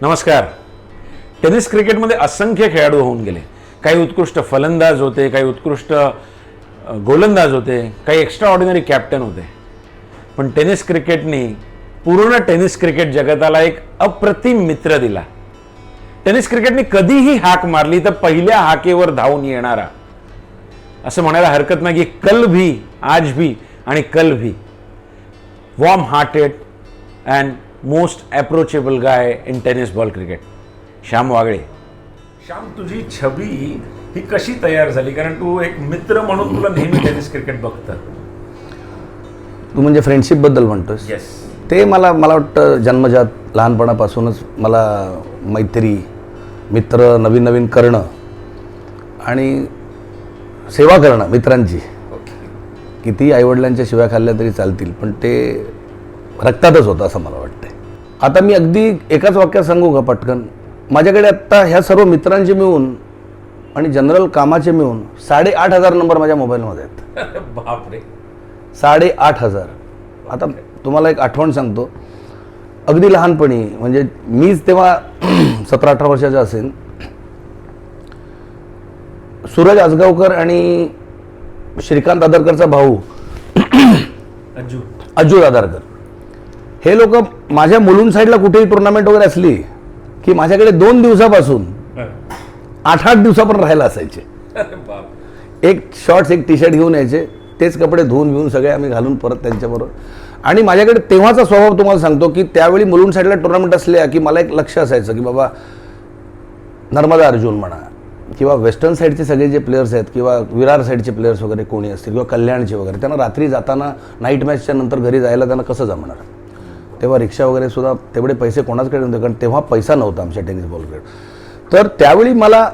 नमस्कार. टेनिस क्रिकेटमध्ये असंख्य खेळाडू होऊन गेले. काही उत्कृष्ट फलंदाज होते, काही उत्कृष्ट गोलंदाज होते, काही एक्स्ट्रा ऑर्डिनरी कॅप्टन होते. पण टेनिस क्रिकेटने पूर्ण टेनिस क्रिकेट जगताला एक अप्रतिम मित्र दिला. टेनिस क्रिकेटने कधीही हाक मारली तर पहिल्या हाकेवर धावून येणारा, असं म्हणायला हरकत नाही की कल भी, आज भी आणि कल भी. Warm hearted and most approachable guy in tennis ball cricket, Shyam Wagle. Shyam, तुझी छबी ही कशी तयार झाली? कारण तू एक मित्र म्हणून तुला नेहमी टेनिस क्रिकेट बघतात. तू म्हणजे फ्रेंडशिप बद्दल म्हणतोस? येस. ते मला वाटतं जन्मजात लहानपणापासूनच मला मैत्री, मित्र नवीन नवीन करणं आणि सेवा करणं मित्रांची. किती आईवडिलांच्या शिव्या खाल्ल्या तरी चालतील, पण ते रक्तातच होतं असं मला वाटतं. आता मी अगदी एकाच वाक्यात सांगू का पटकन? माझ्याकडे आत्ता ह्या सर्व मित्रांचे मिळून आणि जनरल कामाचे मिळून 8,500 नंबर माझ्या मोबाईलमध्ये आहेत. बापरे, 8,500. आता तुम्हाला एक आठवण सांगतो. अगदी लहानपणी, म्हणजे मीच तेव्हा 17-18 वर्षाचा असेल, सूरज आजगावकर आणि श्रीकांत आदरकरचा भाऊ अज्जू आदरकर, हे लोक माझ्या मुलुंड साईडला कुठेही टुर्नामेंट वगैरे असली की माझ्याकडे 2 दिवसापासून 8-8 दिवसापर्यंत राहायला असायचे. एक शॉर्ट्स, एक टी शर्ट घेऊन यायचे, तेच कपडे धुवून घेऊन सगळे आम्ही घालून परत त्यांच्याबरोबर. आणि माझ्याकडे तेव्हाचा स्वभाव तुम्हाला सांगतो की त्यावेळी मुलुंड साईडला टुर्नामेंट असल्या की मला एक लक्ष असायचं की बाबा नर्मदा अर्जुन म्हणा किंवा वेस्टर्न साईडचे सगळे जे प्लेयर्स आहेत किंवा विरार साईडचे प्लेयर्स वगैरे कोणी असतील किंवा कल्याणचे वगैरे, त्यांना रात्री जाताना नाईट मॅचच्या नंतर घरी जायला त्यांना कसं जमणार? तेव्हा रिक्षा वगैरे सुद्धा तेवढे पैसे कोणाचकडे नव्हते, कारण तेव्हा पैसा नव्हता आमच्या टेनिस बॉलकडे. तर त्यावेळी मला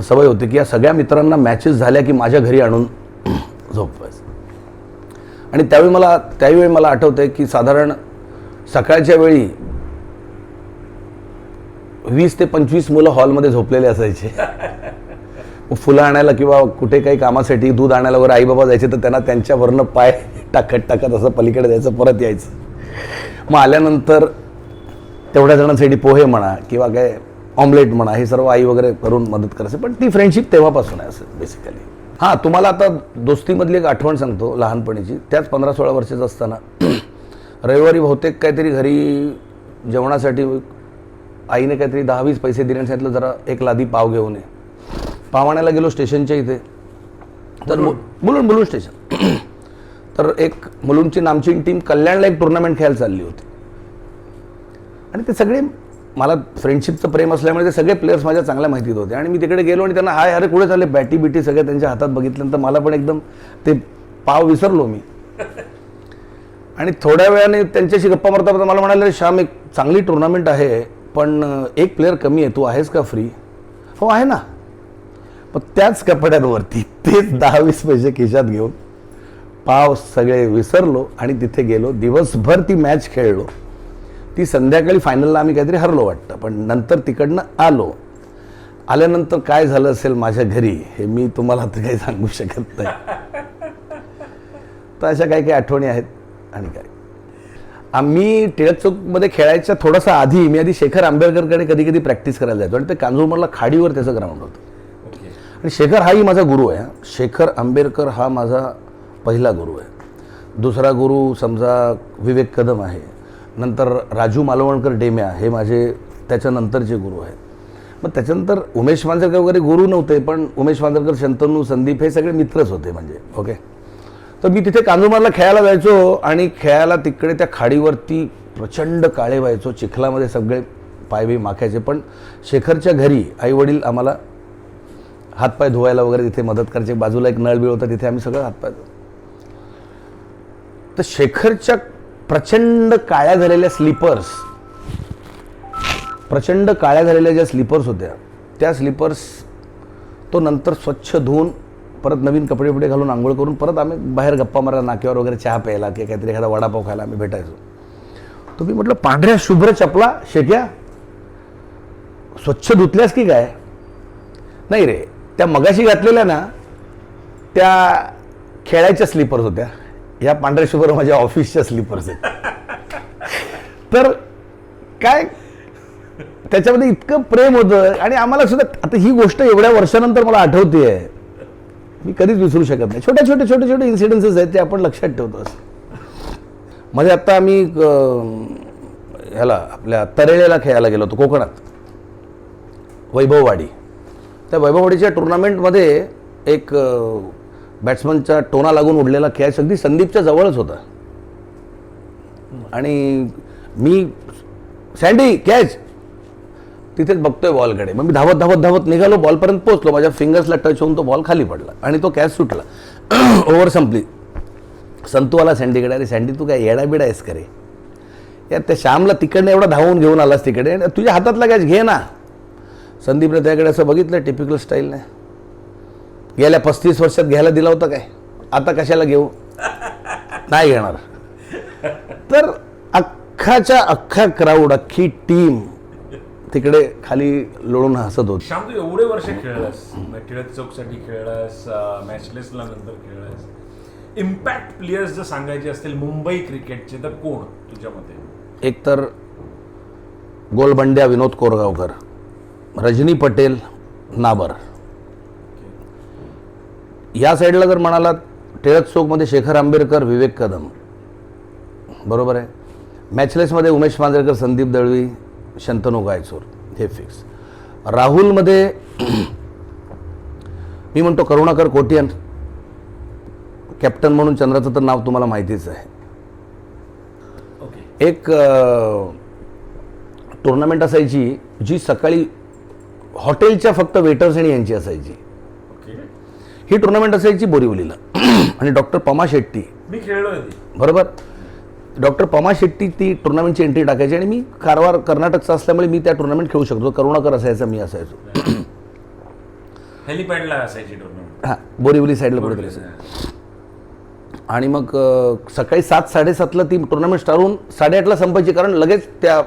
सवय होती की या सगळ्या मित्रांना मॅचेस झाल्या की माझ्या घरी आणून झोपवायचं. आणि त्यावेळी मला आठवतंय की साधारण सकाळच्या वेळी 20 ते 25 मुलं हॉलमध्ये झोपलेले असायचे. फुलं आणायला किंवा कुठे काही कामासाठी दूध आणायला वगैरे आई बाबा जायचे, तर त्यांना त्यांच्यावरनं पाय टाकत असं पलीकडे जायचं, परत यायचं. मग आल्यानंतर तेवढ्या जणांसाठी पोहे म्हणा किंवा काय ऑमलेट म्हणा, हे सर्व आई वगैरे करून मदत करायचं. पण ती फ्रेंडशिप तेव्हापासून आहे असं बेसिकली. हां, तुम्हाला आता दोस्तीमधली एक आठवण सांगतो लहानपणीची. त्याच 15-16 वर्षाचं असताना रविवारी बहुतेक काहीतरी घरी जेवणासाठी आईने काहीतरी 10-20 पैसे दिले आणि सांगितलं जरा एक लादी पाव घेऊन ये. पाव आणायला गेलो स्टेशनच्या इथे, तर मुलुंड स्टेशन. तर एक मुलुंडची नामचीन टीम कल्याणला एक टुर्नामेंट खेळायला चालली होती. आणि ते सगळे, मला फ्रेंडशिपचं प्रेम असल्यामुळे ते सगळे प्लेयर्स माझ्या चांगल्या माहितीत होते. आणि मी तिकडे गेलो आणि त्यांना हाय, अरे कुठे चालले, बॅटी बिटी सगळे त्यांच्या हातात बघितल्यानंतर मला पण एकदम ते पाव विसरलो मी. आणि थोड्या वेळाने त्यांच्याशी गप्पा मारता मला म्हणाले, श्याम एक चांगली टुर्नामेंट आहे पण एक प्लेअर कमी आहे, तू आहेस का फ्री? हो आहे ना. पण त्याच कपड्यांवरती तेच 10-20 पैसे खिशात घेऊन पाव सगळे विसरलो आणि तिथे गेलो. दिवसभर ती मॅच खेळलो. ती संध्याकाळी फायनलला आम्ही काहीतरी हरलो वाटतं, पण नंतर तिकडनं आल्यानंतर काय झालं असेल माझ्या घरी हे मी तुम्हाला तर काही सांगू शकत नाही. तर अशा काही आठवणी आहेत. आणि काय, आम्ही टिळक चौकमध्ये खेळायच्या थोडासा आधी मी शेखर आंबेडकरकडे कधी कधी प्रॅक्टिस करायला जायचो. आणि ते कांजूरमधला खाडीवर त्याचं ग्राउंड होतं. आणि शेखर हाही माझा गुरु आहे. शेखर आंबेडकर हा माझा पहिला गुरु आहे. दुसरा गुरु समजा विवेक कदम आहे. नंतर राजू मालवणकर डेम्या हे माझे त्याच्यानंतरचे गुरु आहेत. मग त्याच्यानंतर उमेश मांजरकर वगैरे गुरु नव्हते, पण उमेश मांजरकर, शंतनू, संदीप हे सगळे मित्रच होते म्हणजे. ओके. तर मी तिथे कांजूरमारला खेळायला जायचो आणि खेळायला तिकडे त्या खाडीवरती प्रचंड काळे व्हायचो, चिखलामध्ये सगळे पायबी माखायचे. पण शेखरच्या घरी आईवडील आम्हाला हातपाय धुवायला वगैरे तिथे मदत करायचे. बाजूला एक नळ बिळ होता, तिथे आम्ही सगळं हातपाय धुवतो. तर शेखरच्या प्रचंड काळ्या झालेल्या ज्या स्लीपर्स होत्या, त्या स्लीपर्स तो नंतर स्वच्छ धुवून परत नवीन कपडे घालून आंघोळ करून परत आम्ही बाहेर गप्पा मारायला, नाक्यावर वगैरे चहा प्यायला किंवा काहीतरी एखादा वडापाव खायला आम्ही भेटायचो. तुम्ही म्हटलं पांढऱ्या शुभ्र चपला शेक्या स्वच्छ धुतल्यास की काय? नाही रे, त्या मगाशी घातलेल्या ना त्या खेळायच्या स्लीपर्स होत्या. ह्या पांढऱ्या शुभ्र माझ्या ऑफिसच्या स्लीपर्स आहेत. तर काय त्याच्यामध्ये इतकं प्रेम होतं आणि आम्हाला सुद्धा आता ही गोष्ट एवढ्या वर्षानंतर मला आठवते, मी कधीच विसरू शकत नाही. छोटे छोटे इन्सिडेन्सेस आहेत ते आपण लक्षात ठेवतो. असं मध्ये आत्ता आम्ही ह्याला आपल्या तरेळेला खेळायला गेलो होतो कोकणात, वैभववाडी. त्या वैभववाडीच्या टुर्नामेंटमध्ये एक बॅट्समनचा टोना लागून उडलेला कॅच अगदी संदीपच्या जवळच होता आणि मी सँडी कॅच तिथेच बघतोय बॉलकडे. मग मी धावत निघालो, बॉलपर्यंत पोहोचलो, माझ्या फिंगर्सला टच होऊन तो बॉल खाली पडला आणि तो कॅच सुटला. ओव्हर संपली. संतू आला सँडीकडे, अरे सँडी तू काय येडाबिडा आहेस का रे, यार त्या श्यामला तिकडनं एवढा धावून घेऊन आलास तिकडे, तुझ्या हातातला कॅच घे ना. संदीपने त्याकडे असं बघितलं टिपिकल स्टाईलने, गेल्या 35 वर्षात घ्यायला दिला होता काय, आता कशाला घेऊ, नाही घेणार. तर अख्खा क्राऊड, अख्खी टीम तिकडे खाली लोळून हसत होती. श्याम, तू एवढे वर्ष खेळलास, टिळक चौकसाठी खेळलास, मॅचलेसला नंतर खेळलास, इम्पॅक्ट प्लेयर्स जर सांगायचे असतील मुंबई क्रिकेटचे तर कोण तुझ्या मते? एक तर गोलबंड्या विनोद कोरगावकर, रजनी पटेल, नाबर. या साईडला जर म्हणालात टिळक चौकमध्ये शेखर आंबेडकर, विवेक कदम, बरोबर आहे. मॅचलेसमध्ये उमेश मांजरेकर, संदीप दळवी, शंतनू गायचोर, हे फिक्स. राहुलमध्ये मी म्हणतो करुणाकर कोटियन, कॅप्टन म्हणून चंद्राचं तर नाव तुम्हाला माहितीच आहे. एक टुर्नामेंट असायची जी सकाळी हॉटेलच्या फक्त वेटर्स आणि यांची असायची. ही टुर्नामेंट असायची बोरिवलीला आणि डॉक्टर पमा शेट्टी, मी खेळलो, बरोबर, डॉक्टर पमा शेट्टी ती टुर्नामेंटची एंट्री टाकायची आणि मी कारवार कर्नाटकचा असल्यामुळे मी त्या टुर्नामेंट खेळू शकतो. करुणाकर असायचा, मी असायचो. हेलिपॅडला असायची टुर्नामेंट, हां, बोरिवली साईडला कुठेतरी असायची. आणि मग सकाळी 7-7:30ला ती टुर्नामेंट स्टार्ट होऊन 8:30ला संपायची, कारण लगेच त्या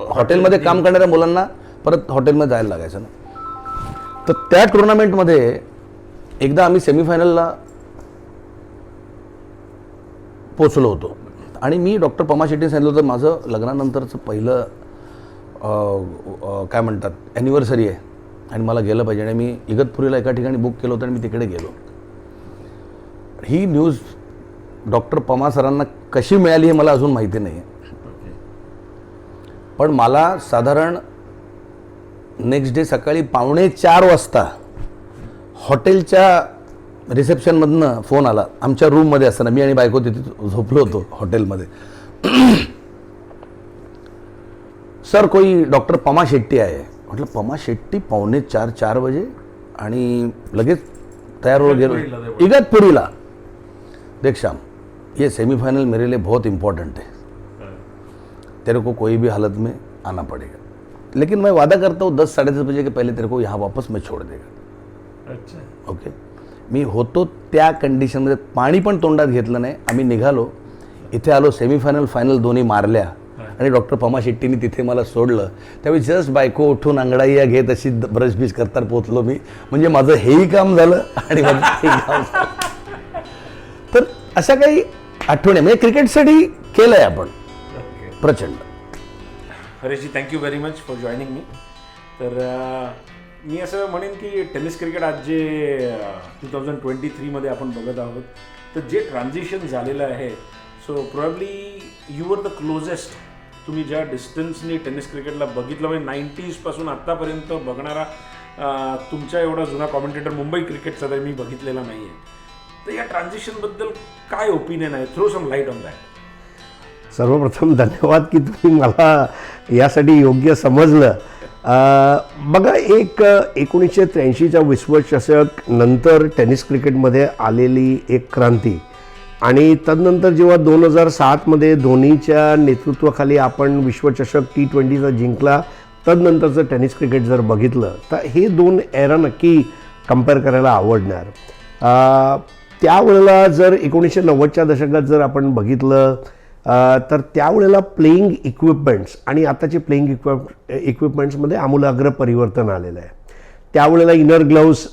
हॉटेलमध्ये काम करणाऱ्या मुलांना परत हॉटेलमध्ये जायला लागायचं ना. तर त्या टुर्नामेंटमध्ये एकदा आम्ही सेमीफायनलला पोचलो होतो आणि मी डॉक्टर पमा शेट्टीने सांगितलं होतं माझं लग्नानंतरचं पहिलं काय म्हणतात ॲनिव्हर्सरी आहे आणि मला गेलं पाहिजे, आणि मी इगतपुरीला एका ठिकाणी बुक केलं होतं आणि मी तिकडे गेलो. ही न्यूज डॉक्टर पमा सरांना कशी मिळाली हे मला अजून माहिती नाही, पण मला साधारण नेक्स्ट डे सकाळी 3:45 वाजता हॉटेलच्या रिसेप्शनमधनं फोन आला. आमच्या रूममध्ये असताना मी आणि बायको तिथे झोपलो होतो हॉटेलमध्ये. सर कोई डॉक्टर पमा शेट्टी आहे. म्हटलं पमा शेट्टी 3:45 बजे, आणि लगेच तयार हो गेलो इगतपुरीला. देख श्याम, ये सेमीफाइनल मेरे लिए बहुत इम्पोर्टेंट है, तेरे को कोई भी हालत में आना पड़ेगा, लेकिन मैं वादा करता हूँ 10-10:30 बजे के पहले तेरे को यहाँ वापस मैं छोड़ देगा. अच्छा, ओके. मी होतो त्या कंडिशनमध्ये, पाणी पण तोंडात घेतलं नाही. आम्ही निघालो, इथे आलो, सेमीफायनल फायनल दोन्ही मारल्या आणि डॉक्टर पमा शेट्टीने तिथे मला सोडलं. त्यावेळी जस्ट बायको उठून अंगडाईया घेत अशी ब्रश बिश करता पोचलो मी. म्हणजे माझं हेही काम झालं आणि माझं हेही काम झालं. तर अशा काही आठवणी म्हणजे क्रिकेटसाठी केलं आहे आपण प्रचंड. Haresh ji, thank you very much for joining me. तर मी असं म्हणेन की टेनिस क्रिकेट आज जे 2023मध्ये आपण बघत आहोत, तर जे ट्रान्झिशन झालेलं आहे, so probably you were the closest. तुम्ही ज्या डिस्टन्सनी टेनिस क्रिकेटला बघितलं, म्हणजे 90s पासून आत्तापर्यंत बघणारा तुमच्या एवढा जुना कॉमेंटेटर मुंबई क्रिकेटचा तरी मी बघितलेला नाही आहे. तर या ट्रान्झिशनबद्दल काय ओपिनियन आहे? Throw some light on that. सर्वप्रथम धन्यवाद की तुम्ही मला यासाठी योग्य समजलं. बघा, एक 1983च्या विश्वचषक नंतर टेनिस क्रिकेटमध्ये आलेली एक क्रांती, आणि तदनंतर जेव्हा 2007मध्ये धोनीच्या नेतृत्वाखाली आपण विश्वचषक T20चा जिंकला, तदनंतरचं टेनिस क्रिकेट जर बघितलं तर हे दोन एरा नक्की कंपेअर करायला आवडणार. त्यावेळेला जर 1990च्या दशकात जर आपण बघितलं तर त्यावेळेला प्लेईंग इक्विपमेंट्स आणि आताचे प्लेईंग इक्विपमेंट्समध्ये आमूलाग्र परिवर्तन आलेलं आहे. त्यावेळेला इनर ग्लव्ज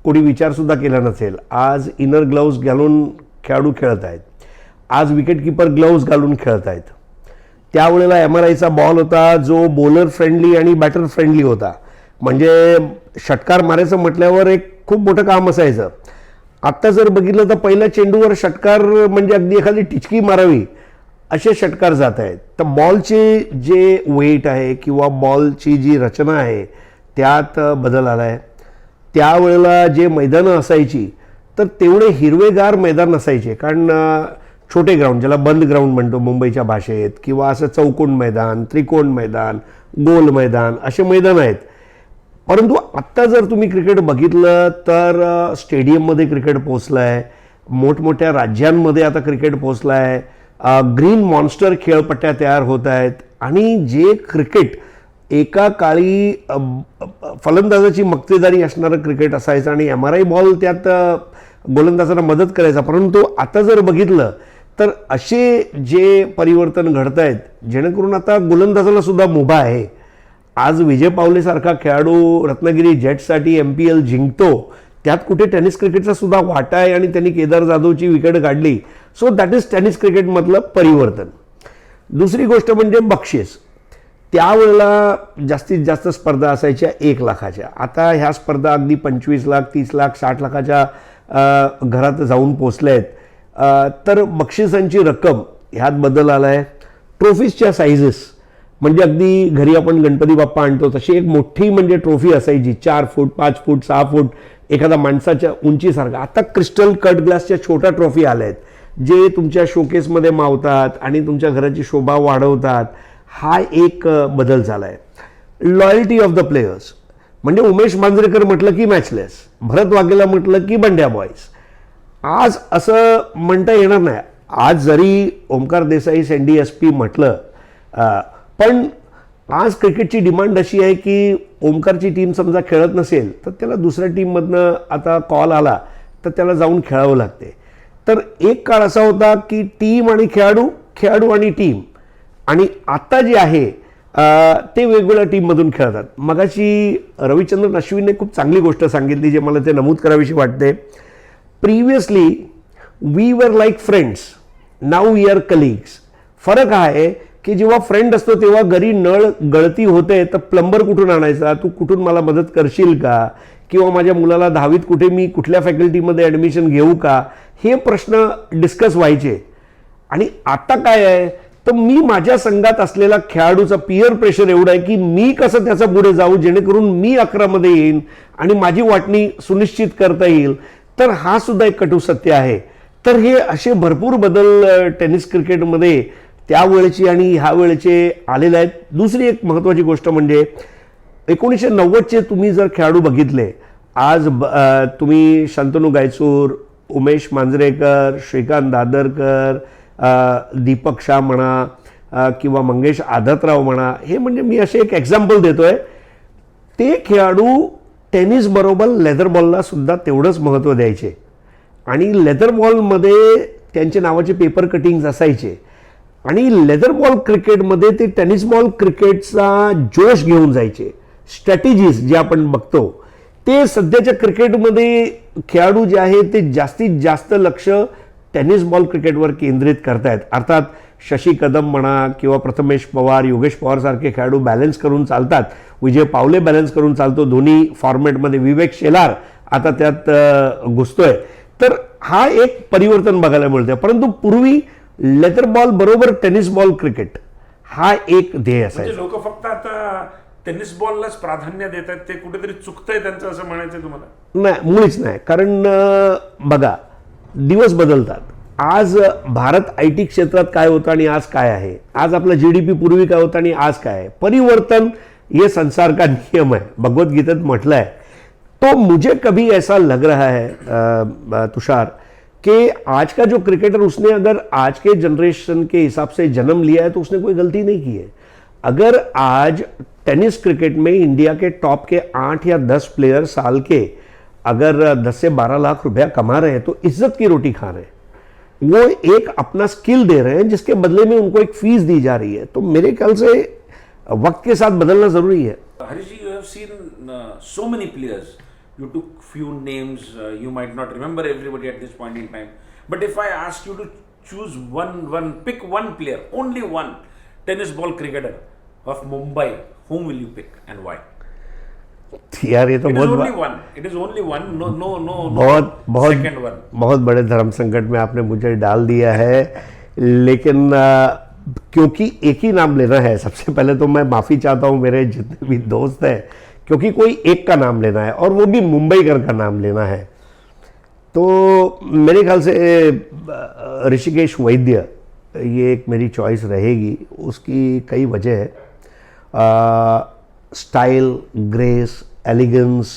कोणी विचारसुद्धा केला नसेल. आज इनर ग्लव्ज घालून खेळाडू खेळत आहेत. आज विकेटकीपर ग्लव्ज घालून खेळत आहेत. त्यावेळेला MRIचा बॉल होता जो बॉलर फ्रेंडली आणि बॅटर फ्रेंडली होता. म्हणजे षटकार मारायचं म्हटल्यावर एक खूप मोठं काम असायचं. आत्ता जर बघितलं तर पहिल्या चेंडूवर षटकार म्हणजे अगदी एखादी टिचकी मारावी असे षटकार जात आहेत. तर बॉलचे जे वेट आहे किंवा बॉलची जी रचना आहे त्यात बदल आला आहे. त्यावेळेला जे मैदानं असायची तर तेवढे हिरवेगार मैदान नसायचे, कारण छोटे ग्राउंड ज्याला बंद ग्राउंड म्हणतो मुंबईच्या भाषेत, किंवा असं चौकोन मैदान, त्रिकोण मैदान, गोल मैदान असे मैदान आहेत. परंतु आत्ता जर तुम्ही क्रिकेट बघितलं तर स्टेडियममध्ये क्रिकेट पोचलं आहे, मोठमोठ्या राज्यांमध्ये आता क्रिकेट पोचलं आहे, ग्रीन मॉन्स्टर खेळपट्ट्या तयार होत आहेत. आणि जे क्रिकेट एका काळी फलंदाजाची मक्तेदारी असणारं क्रिकेट असायचं आणि MRI बॉल त्यात गोलंदाजांना मदत करायचा, परंतु आता जर बघितलं तर असे जे परिवर्तन घडत आहेत जेणेकरून आता गोलंदाजाला सुद्धा मुभा आहे. आज विजय पावलेसारखा खेळाडू रत्नागिरी जेट्ससाठी MPL जिंकतो, त्यात कुठे टेनिस क्रिकेटचा सुद्धा वाटा आहे आणि त्यांनी केदार जाधवची विकेट काढली. सो दॅट इज टेनिस क्रिकेटमधलं परिवर्तन. दुसरी गोष्ट म्हणजे बक्षीस. त्यावेळेला जास्तीत जास्त स्पर्धा असायच्या 1 लाखाच्या. आता ह्या स्पर्धा अगदी 25 लाख, 30 लाख, 60 लाखाच्या घरात जाऊन पोचल्या आहेत. तर बक्षिसांची रक्कम ह्यात बदल आला आहे. ट्रॉफीजच्या साईजेस म्हणजे अगदी घरी आपण गणपती बाप्पा आणतो तशी एक मोठी म्हणजे ट्रॉफी असायची 4 फूट, 5 फूट, 6 फूट एखादा माणसाच्या उंचीसारखा. आता क्रिस्टल कट ग्लासच्या छोट्या ट्रॉफी आल्या आहेत जे तुमच्या शोकेसमध्ये मावतात आणि तुमच्या घराची शोभा वाढवतात. हा एक बदल झाला आहे. लॉयल्टी ऑफ द प्लेयर्स म्हणजे उमेश मांजरेकर म्हटलं की मॅचलेस, भरत वाघेला म्हटलं की बंड्या बॉयज. आज असं म्हणता येणार नाही. आज जरी ओमकार देसाई सँडी SP म्हटलं, पण आज क्रिकेटची डिमांड अशी आहे की ओमकारची टीम समजा खेळत नसेल तर त्याला दुसऱ्या टीममधनं आता कॉल आला तर त्याला जाऊन खेळावं लागते. तर एक काळ असा होता की टीम आणि खेळाडू, खेळाडू आणि टीम, आणि आता जे आहे ते वेगवेगळ्या टीममधून खेळतात. मगाशी रविचंद्रन अश्विनने खूप चांगली गोष्ट सांगितली जे मला ते नमूद करावीशी वाटते. Previously we were like friends, now we are colleagues. फरक हा आहे की जेव्हा फ्रेंड असतो तेव्हा घरी नळ गळती होते तर प्लंबर कुठून आणायचा, तू कुठून मला मदत करशील का, किंवा माझ्या मुलाला 10वीत कुठे मी कुठल्या फॅकल्टीमध्ये ॲडमिशन घेऊ का, हे प्रश्न डिस्कस व्हायचे. आणि आता काय आहे तर मी माझ्या संघात असलेला खेळाडूचा पियर प्रेशर एवढा आहे की मी कसं त्याचा पुढे जाऊ जेणेकरून मी 11 मध्ये येईन आणि माझी वाटणी सुनिश्चित करता येईल. तर हा सुद्धा एक कटू सत्य आहे. तर हे असे भरपूर बदल टेनिस क्रिकेटमध्ये त्यावेळेचे आणि ह्या वेळेचे आलेले आहेत. दुसरी एक महत्त्वाची गोष्ट म्हणजे 1990चे तुम्ही जर खेळाडू बघितले, आज तुम्ही शंतनू गायचूर, उमेश मांजरेकर, श्रीकांत दादरकर, दीपक शाह म्हणा किंवा मंगेश आदतराव म्हणा, हे म्हणजे मी असे एक एक्झाम्पल देतोय. ते खेळाडू टेनिस बरोबर लेदर बॉलला सुद्धा तेवढंच महत्त्व द्यायचे आणि लेदर बॉलमध्ये त्यांचे नावाचे पेपर कटिंग्स असायचे आणि लेदर बॉल क्रिकेटमध्ये ते टेनिस बॉल क्रिकेटचा जोश घेऊन जायचे. स्ट्रॅटेजीज जे आपण बघतो ते सध्याच्या क्रिकेटमध्ये खेळाडू जे आहे ते जास्तीत जास्त लक्ष टेनिस बॉल क्रिकेटवर केंद्रित करतायत. अर्थात शशी कदम म्हणा किंवा प्रथमेश पवार, योगेश पवार सारखे खेळाडू बॅलन्स करून चालतात. विजय पावले बॅलन्स करून चालतो दोन्ही फॉर्मॅटमध्ये. विवेक शेलार आता त्यात घुसतोय. तर हा एक परिवर्तन बघायला मिळतंय. परंतु पूर्वी लेदर बॉल बरोबर टेनिस बॉल क्रिकेट हा एक ध्येय असायचा. लोक फक्त आता टेनिस बॉललाच प्राधान्य देत आहेत, ते कुठेतरी चुकतंय त्यांचं असं म्हणायचं तुम्हाला? नाही, मुळीच नाही. कारण बघा, दिवस बदलतात. आज भारत IT क्षेत्रात काय होतं आणि आज काय आहे, आज आपला GDP पूर्वी काय होतं आणि आज काय आहे. परिवर्तन ये संसार का नियम है, भगवद्गीतेत म्हटलं आहे. तो मुझे कभी ऐसा लग रहा है तुषार कि आज का जो क्रिकेटर, उसने अगर आज के जनरेशन के हिसाब से जन्म लिया है तो उसने कोई गलती नहीं की है. अगर आज टेनिस क्रिकेट में इंडिया के टॉप के 8 या 10 प्लेयर साल के अगर 10 से 12 लाख रुपया कमा रहे हैं तो इज्जत की रोटी खा रहे हैं. वो एक अपना स्किल दे रहे हैं जिसके बदले में उनको एक फीस दी जा रही है. तो मेरे ख्याल से वक्त के साथ बदलना जरूरी है. Harish ji, you have seen so many players. You took few names. You might not remember everybody at this point in time. But if I ask you to choose pick one player, only one, tennis ball cricketer of Mumbai, whom will you pick and why? यार ये तो It is बहुत only one. It is only one. No बहुत बहुत second one. बहुत बड़े धर्म संकट में आपने मुझे डाल दिया है, लेकिन क्योंकि एक ही नाम लेना है, सबसे पहले तो मैं माफ़ी चाहता हूँ मेरे जितने भी दोस्त हैं, क्योंकि कोई एक का नाम लेना है और वो भी मुंबईकर का नाम लेना है। तो मेरे ख्याल से ऋषिकेश वैद्य ये एक मेरी चॉइस रहेगी। उसकी कई वजह है, style, grace, elegance,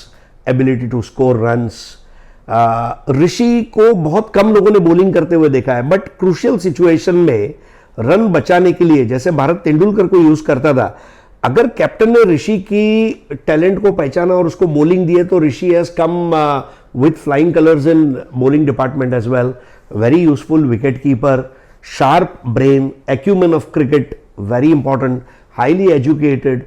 ability to score runs. Rishi को बहुत कम लोगों ने बॉलिंग करते हुए देखा है, बट क्रूशियल सिचुएशन में रन बचाने के लिए जैसे भारत तेंदुलकर को यूज करता था, अगर कैप्टन ने ऋषि की टैलेंट को पहचाना और उसको बॉलिंग दिए तो Rishi has come with flying colours in bowling department as well. Very useful wicket keeper, sharp brain, acumen of cricket, very important, highly educated,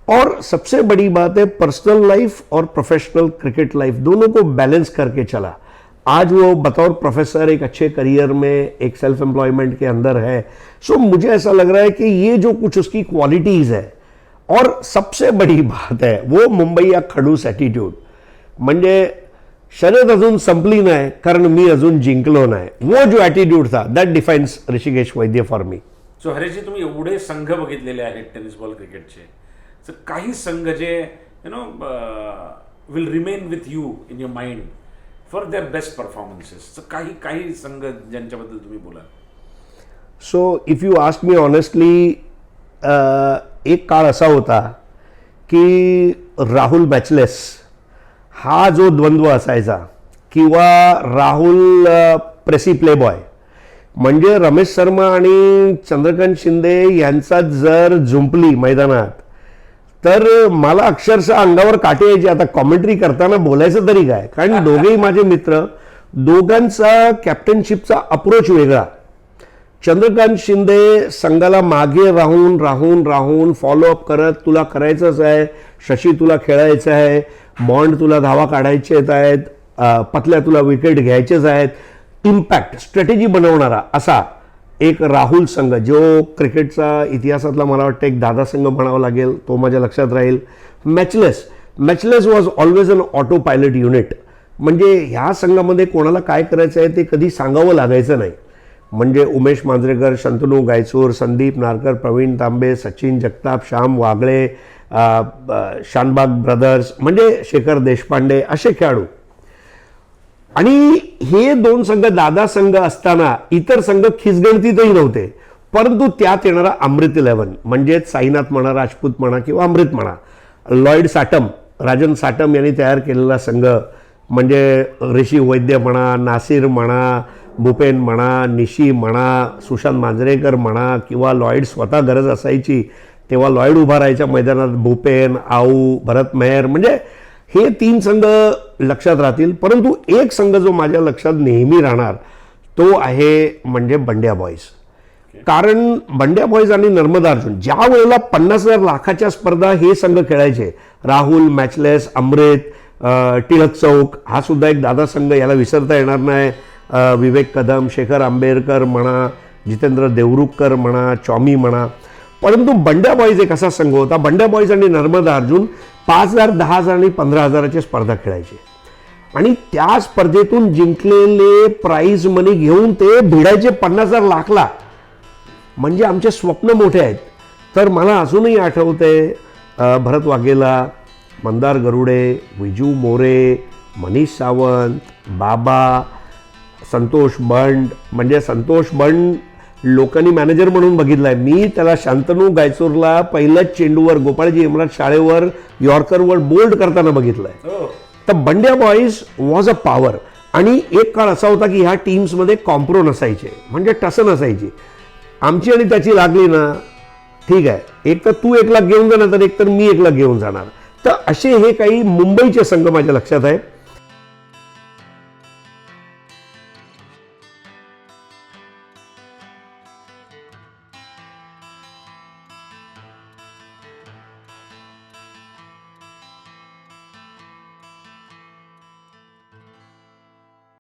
और सबसे बड़ी बात है पर्सनल लाइफ और प्रोफेशनल क्रिकेट लाइफ दोनों को बैलेंस करके चला। आज वो बतौर प्रोफेसर एक अच्छे करियर में एक सेल्फ एम्प्लॉयमेंट के अंदर है। सो मुझे ऐसा लग रहा है कि ये जो कुछ उसकी क्वालिटीज है, और सबसे बड़ी बात है वो मुंबई या खडूस ॲटिट्यूड, म्हणजे शर्यत अजून संपली नाही कारण मी अजून जिंकलो नाही, वो जो ॲटिट्यूड था that defines Rishikesh Vaidya for me. So Harish ji, तुम्ही एवढे संघ बघितलेले आहेत टेनिस बॉल क्रिकेटचे, तर काही संघ जे will remain with you in your mind for their best performances, तर काही संघ ज्यांच्याबद्दल तुम्ही बोला। So if you ask me honestly, एक काळ असा होता की राहुल मॅचलेस हा जो द्वंद्व असायचा, किंवा राहुल प्रेसी प्लेबॉय, म्हणजे रमेश शर्मा आणि चंद्रकांत शिंदे यांचा जर जुंपली मैदानात तर मला अक्षरशः अंगावर काटे यायचे। आता कॉमेंट्री करताना बोलायचं तरी काय, कारण दोघेही माझे मित्र, दोघांचा कॅप्टनशिपचा अप्रोच वेगळा। चंद्रकांत शिंदे संघाला मागे राहून राहून राहून फॉलोअप करत, तुला करायचंच आहे शशी, तुला खेळायचं आहे, बॉन्ड तुला धावा काढायचे आहेत, पतल्या तुला विकेट घ्यायचेच आहेत, इम्पॅक्ट स्ट्रॅटेजी बनवणारा असा एक राहुल संघ, जो क्रिकेटचा इतिहासातला मला वाटतं एक दादा संघ म्हणावा लागेल, तो माझ्या लक्षात राहील। Matchless was always an autopilot unit, म्हणजे ह्या संघामध्ये कोणाला काय करायचं आहे ते कधी सांगावं लागायचं नाही। म्हणजे उमेश मांजरेकर, शंतनू गायचूर, संदीप नारकर, प्रवीण तांबे, सचिन जगताप, श्याम वागळे, शानबाग ब्रदर्स, म्हणजे शेखर देशपांडे असे खेळाडू। आणि हे दोन संघ दादा संघ असताना इतर संघ खिसगणतीतही नव्हते, परंतु त्यात येणारा अमृत 11 म्हणजे साईनाथ म्हणा, राजपूत म्हणा किंवा अमृत म्हणा, लॉयड साटम, राजन साटम यांनी तयार केलेला संघ, म्हणजे ऋषी वैद्य म्हणा, नासिर म्हणा, भूपेन म्हणा, निशी म्हणा, सुशांत मांजरेकर म्हणा, किंवा लॉयड स्वतः गरज असायची तेव्हा लॉयड उभा राहायच्या मैदानात, भूपेन, आऊ, भरत मेहर, म्हणजे हे तीन संघ लक्षात राहतील। परंतु एक संघ जो माझ्या लक्षात नेहमी राहणार तो आहे म्हणजे बंड्या बॉईज। कारण बंड्या बॉईज आणि नर्मदा अर्जुन ज्या वेळेला 50,000 लाखाच्या स्पर्धा हे संघ खेळायचे, राहुल, मॅचलेस, अमृत, टिळक चौक हा सुद्धा एक दादा संघ, याला विसरता येणार नाही। विवेक कदम, शेखर आंबेडकर म्हणा, जितेंद्र देवरुखकर म्हणा, चॉमी म्हणा, परंतु बंड्या बॉईज एक असा संघ होता, बंड्या बॉईज आणि नर्मदा अर्जुन 5,000, 10,000 आणि 15,000च्या स्पर्धा खेळायचे, आणि त्या स्पर्धेतून जिंकलेले प्राइज मनी घेऊन ते भिडायचे 50,000 लाखला। म्हणजे आमचे स्वप्न मोठे आहेत। तर मला अजूनही आठवतंय भरत वाघेला, मंदार गरुडे, विजू मोरे, मनीष सावंत, बाबा, संतोष बंड, म्हणजे संतोष बंड लोकांनी मॅनेजर म्हणून बघितलाय, मी त्याला शांतनू गायचूरला पहिल्याच चेंडूवर गोपाळजी इम्रान शाळेवर यॉर्करवर बोल्ड करताना बघितलंय। तर बंड्या बॉईज वॉज अ पॉवर। आणि एक काळ असा होता की ह्या टीम्समध्ये कॉम्प्रो नसायचे, म्हणजे टसन असायची, आमची आणि त्याची लागली ना ठीक आहे, एक तर तू 1 लाख घेऊन जाणार, तर एक तर मी 1 लाख घेऊन जाणार। तर असे हे काही मुंबईचे संघ माझ्या लक्षात आहे।